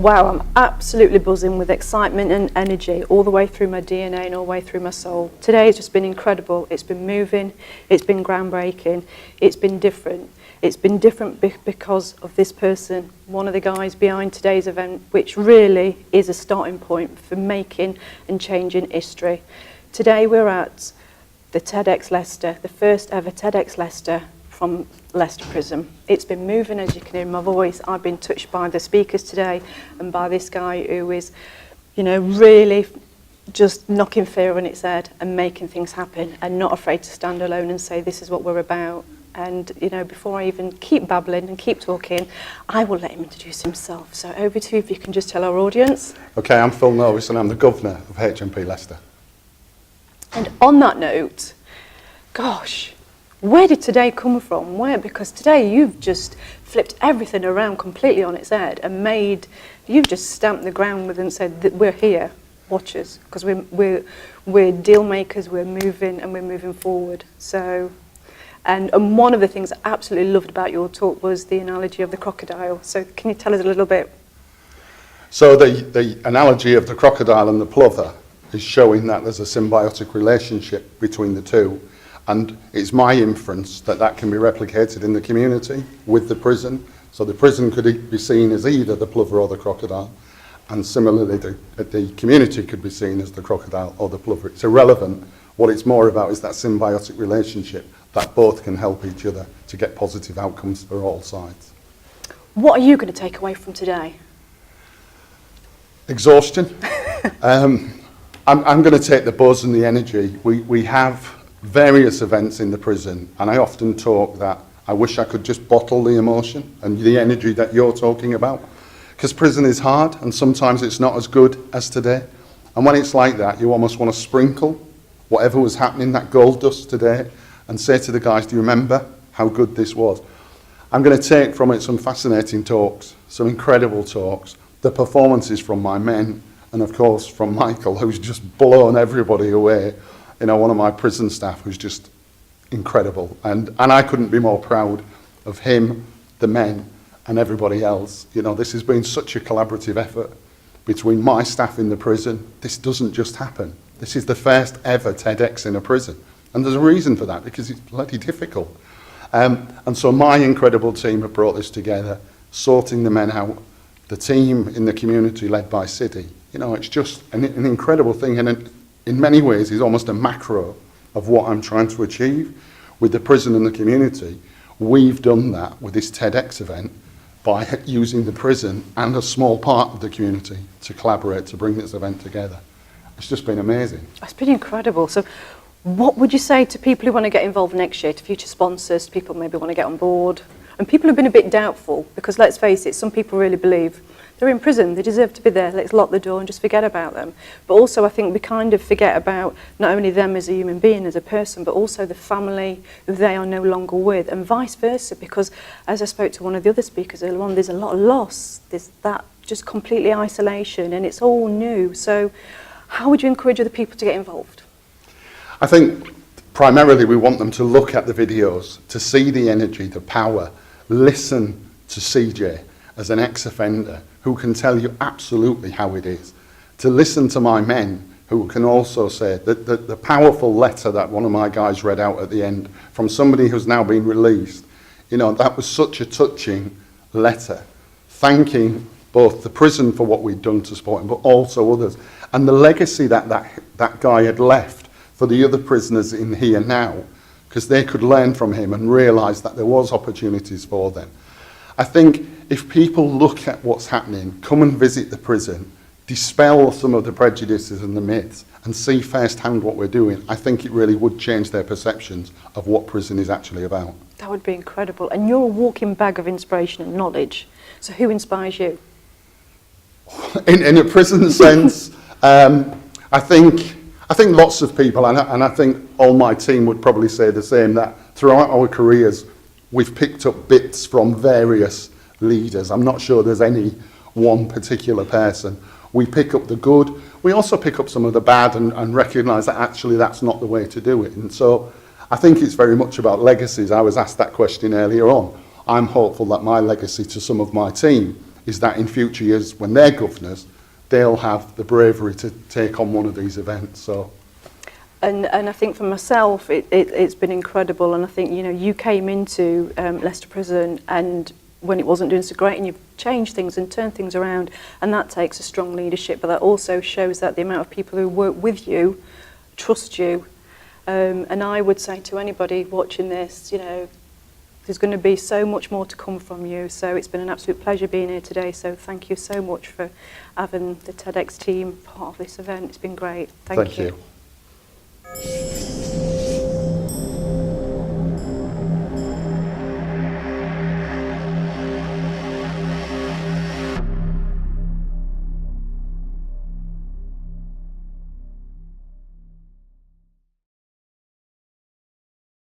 Wow, I'm absolutely buzzing with excitement and energy all the way through my DNA and all the way through my soul. Today has just been incredible. It's been moving, it's been groundbreaking, it's been different. It's been different because of this person, one of the guys behind today's event, which really is a starting point for making and changing history. Today we're at the TEDx Leicester, the first ever TEDx Leicester from Leicester Prison. It's been moving, as you can hear in my voice. I've been touched by the speakers today and by this guy who is, you know, really just knocking fear on its head and making things happen and not afraid to stand alone and say, this is what we're about. And, you know, before I even keep babbling and keep talking, I will let him introduce himself. So over to you, if you can just tell our audience. Okay, I'm Phil Novice and I'm the Governor of HMP Leicester. And on that note, gosh, where did today come from? Where? Because today you've just flipped everything around completely on its head and you've just stamped the ground with and said that we're here, watch us, because we're deal makers, we're moving forward. So, and one of the things I absolutely loved about your talk was the analogy of the crocodile. So can you tell us a little bit? So the analogy of the crocodile and the plover is showing that there's a symbiotic relationship between the two. And it's my inference that that can be replicated in the community with the prison. So the prison could be seen as either the plover or the crocodile. And similarly, the community could be seen as the crocodile or the plover. It's irrelevant. What it's more about is that symbiotic relationship that both can help each other to get positive outcomes for all sides. What are you going to take away from today? Exhaustion. I'm going to take the buzz and the energy. We have various events in the prison, and I often talk that I wish I could just bottle the emotion and the energy that you're talking about, because prison is hard and sometimes it's not as good as today. And when it's like that, you almost want to sprinkle whatever was happening, that gold dust today, and say to the guys, do you remember how good this was? I'm going to take from it some fascinating talks, some incredible talks, the performances from my men, and of course from Michael, who's just blown everybody away. You know, one of my prison staff who's just incredible. And I couldn't be more proud of him, the men, and everybody else. You know, this has been such a collaborative effort between my staff in the prison. This doesn't just happen. This is the first ever TEDx in a prison. And there's a reason for that, because it's bloody difficult. And so my incredible team have brought this together, sorting the men out, the team in the community led by Siddy. You know, it's just an incredible thing. And in many ways, is almost a macro of what I'm trying to achieve with the prison and the community. We've done that with this TEDx event by using the prison and a small part of the community to collaborate to bring this event together. It's just been amazing. It's been incredible. So what would you say to people who want to get involved next year, to future sponsors, to people who maybe want to get on board, and people who've been a bit doubtful, because let's face it, some people really believe they're in prison, they deserve to be there, let's lock the door and just forget about them. But also I think we kind of forget about not only them as a human being, as a person, but also the family who they are no longer with, and vice versa, because as I spoke to one of the other speakers earlier on, there's a lot of loss, there's that just completely isolation, and it's all new. So how would you encourage other people to get involved? I think primarily we want them to look at the videos, to see the energy, the power, listen to CJ as an ex-offender who can tell you absolutely how it is, to listen to my men who can also say that the powerful letter that one of my guys read out at the end from somebody who's now been released, you know, that was such a touching letter, thanking both the prison for what we'd done to support him, but also others, and the legacy that guy had left for the other prisoners in here now, because they could learn from him and realise that there was opportunities for them. I think if people look at what's happening, come and visit the prison, dispel some of the prejudices and the myths, and see firsthand what we're doing, I think it really would change their perceptions of what prison is actually about. That would be incredible. And you're a walking bag of inspiration and knowledge. So who inspires you? In a prison sense, I think lots of people, and I think all my team would probably say the same, that throughout our careers, we've picked up bits from various leaders. I'm not sure there's any one particular person. We pick up the good. We also pick up some of the bad and recognise that actually that's not the way to do it. And so I think it's very much about legacies. I was asked that question earlier on. I'm hopeful that my legacy to some of my team is that in future years, when they're governors, they'll have the bravery to take on one of these events. So. And I think for myself, it's been incredible. And I think, you know, you came into Leicester Prison and when it wasn't doing so great, and you've changed things and turned things around, and that takes a strong leadership. But that also shows that the amount of people who work with you trust you. And I would say to anybody watching this, you know, there's going to be so much more to come from you. So it's been an absolute pleasure being here today. So thank you so much for having the TEDx team part of this event. It's been great. Thank you.